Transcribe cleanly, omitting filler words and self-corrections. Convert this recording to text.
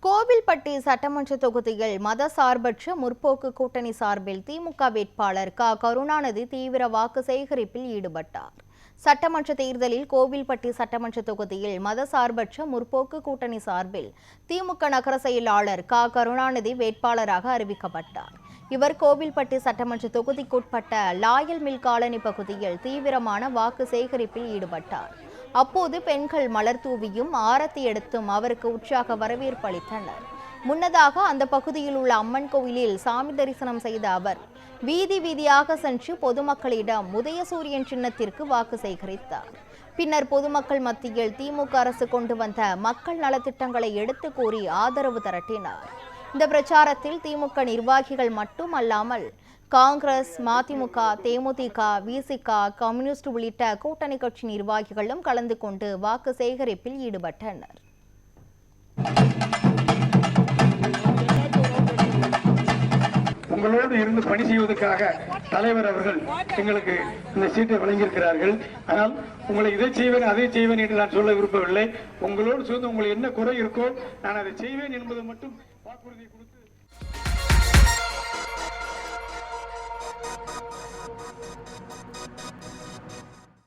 கோவில்பட்டி சட்டமன்ற தொகுதியில் மதசார்பற்ற முற்போக்கு கூட்டணி சார்பில் திமுக வேட்பாளர் கருணாநிதி தீவிர வாக்கு சேகரிப்பில் ஈடுபட்டார். சட்டமன்ற தேர்தலில் கோவில்பட்டி சட்டமன்ற தொகுதியில் மதசார்பற்ற முற்போக்கு கூட்டணி சார்பில் திமுக நகர செயலாளர் கருணாநிதி வேட்பாளராக அறிவிக்கப்பட்டார். இவர் கோவில்பட்டி சட்டமன்ற தொகுதிக்குட்பட்ட லாயல் மில் காலனி பகுதியில் தீவிரமான வாக்கு சேகரிப்பில் ஈடுபட்டார். அப்போது பெண்கள் மலர் தூவியும் ஆரத்தி எடுத்தும் அவருக்கு உற்சாக வரவேற்பு அளித்தனர். முன்னதாக அந்த பகுதியில் உள்ள அம்மன் கோவிலில் சாமி தரிசனம் செய்த அவர் வீதி வீதியாக சென்று பொதுமக்களிடம் உதயசூரியன் சின்னத்திற்கு வாக்கு சேகரித்தார். பின்னர் பொதுமக்கள் மத்தியில் திமுக அரசு கொண்டு வந்த மக்கள் நலத்திட்டங்களை எடுத்து கூறி ஆதரவு திரட்டினார். இந்த பிரச்சாரத்தில் திமுக நிர்வாகிகள் மட்டும் அல்லாமல் காங்கிரஸ், மதிமுக, தேமுதிக, விசிக, கம்யூனிஸ்ட் உள்ளிட்ட கூட்டணி கட்சி நிர்வாகிகளும் கலந்து கொண்டு வாக்கு சேகரிப்பில் ஈடுபட்டனர். உங்களோடு இருந்து பணி செய்வதற்காக தலைவர் அவர்கள் எங்களுக்கு இந்த சீட்டை வழங்கியிருக்கிறார்கள். ஆனால் உங்களை இதை செய்வேன் அதை செய்வேன் என்று நான் சொல்ல விரும்பவில்லை. உங்களோடு சேர்ந்து உங்களுக்கு என்ன குறை இருக்கோ நான் அதை செய்வேன் என்பது மட்டும் வாக்குறுதி